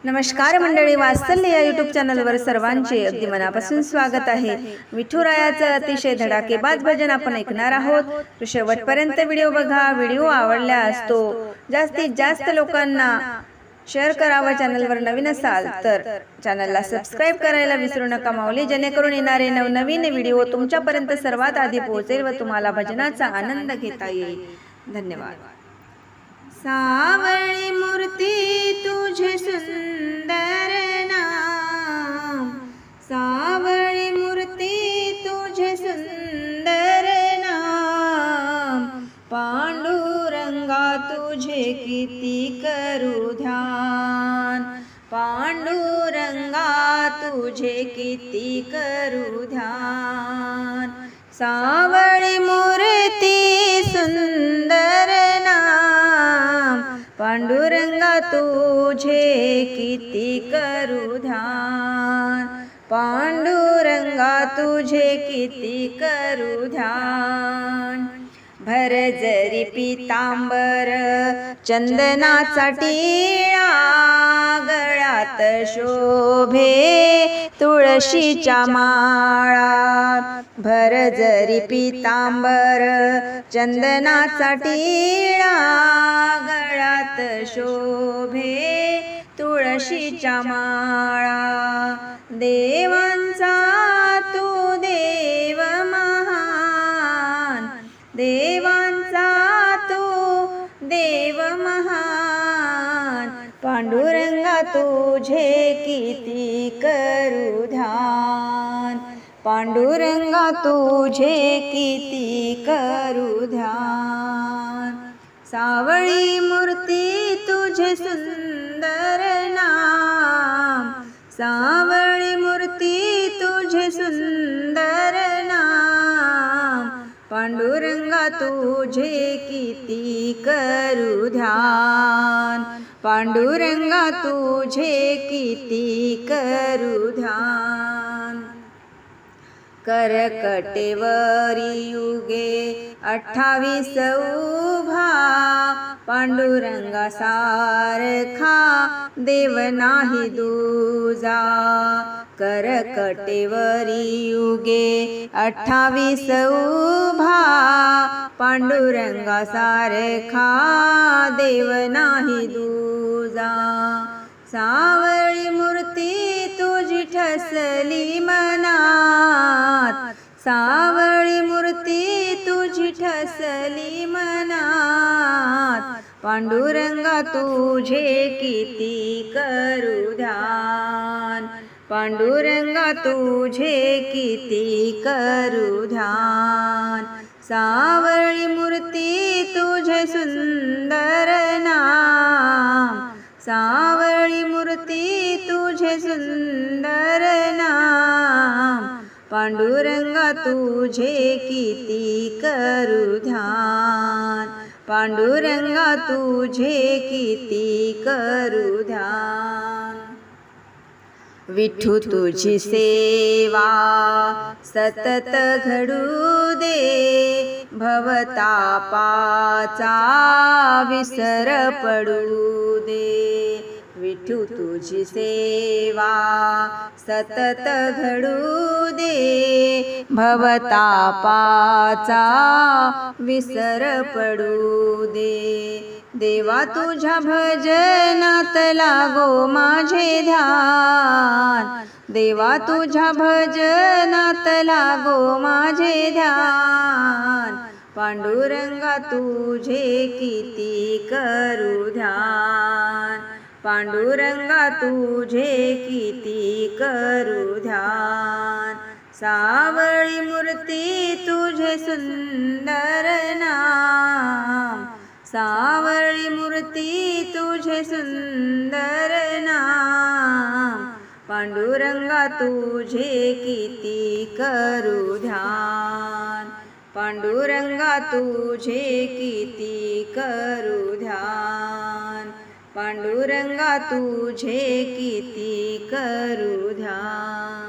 नमस्कार मंडळी, वात्सल्य या यूट्यूब चॅनलवर सर्वांचे अगदी मनापासून स्वागत आहे। विठुरायाचं अतिशय धडाकेबाज भजन आपण ऐकणार आहोत। तो शेवटपर्यंत व्हिडिओ बघा। व्हिडिओ आवडल्यास तो जास्तीत जास्त लोकांना शेअर करावा। चॅनलवर नवीन असाल तर चॅनलला सबस्क्राइब करायला विसरू नका माऊली, जेणेकरून येणारे नवनवीन व्हिडिओ तुमच्यापर्यंत सर्वात आधी पोहोचेल व तुम्हाला भजनाचा आनंद घेता येईल। धन्यवाद। सावळी मूर्ती तुझे सुंदर नाम, सावळी मूर्ती तुझे सुंदर नाम, पांडुरंगा तुझे किती करू ध्यान, पांडुरंगा तुझे किती करू ध्यान। सावळी मूर्ती सुंदर नाम, पांडुरंगा तुझे किती करू ध्यान, पांडुरंगा तुझे किती करू ध्यान। भर जरी पितांबर चंदनाचा टिळा, गळ्यात शोभे तुळशीच्या माळा। भर जरी पितांबर चंदनाचा टिळा, गळ्यात शोभे तुळशीच्या माळा। देवांचा तू देव महान, देवांचा तू देव महान, पांडुरंगा तुझे किती करू ध्यान, पांडुरंगा तुझे किती करू ध्यान। सावळी मूर्ती तुझे सुंदर नाम, सावळी मूर्ती तुझे सुंदर नाम, पांडुरंगा तुझे किती करू ध्यान, पांडुरंगा तुझे किती करू ध्यान। करकटेवरी युगे 28 उभा, पांडुरंगा सारखा देव नाही दूजा। करकटेवरी युगे 28 उभा, पांडुरंगा सारखा देव नाही दूजा। सावळी मूर्ती तुझी ठसली मनात, सावळी मूर्ती तुझी ठसली मनात, पांडुरंगा तुझे किती करू ध्यान, पांडुरंगा तुझे किती करू ध्यान। सावळी मूर्ती तुझे सुंदर नाम, सावळी मूर्ती तुझे सुंदर नाम, पांडुरंगा तुझे किती करू ध्यान, पांडुरंगा तुझे किती करू ध्यान। विठू तुझी सेवा सतत घडू दे, भवतापाचा विसर पडू दे। विठू तुझी सेवा सतत घडू दे, भवतापाचा विसर पडू दे। देवा तुझ्या भजनात लागो माझे ध्यान, देवा तुझ्या भजनात लागो माझे ध्यान, पांडुरंगा तुझे किती करू ध्यान, पांडुरंगा तुझे किती करू ध्यान। सावळी मूर्ती तुझे सुंदर नाम, सावळी मूर्ती तुझे सुंदर नाम, पांडुरंगा तुझे किती करू ध्यान, पांडुरंगा तुझे किती करू ध्यान, पांडुरंगा तुझे किती करू ध्यान।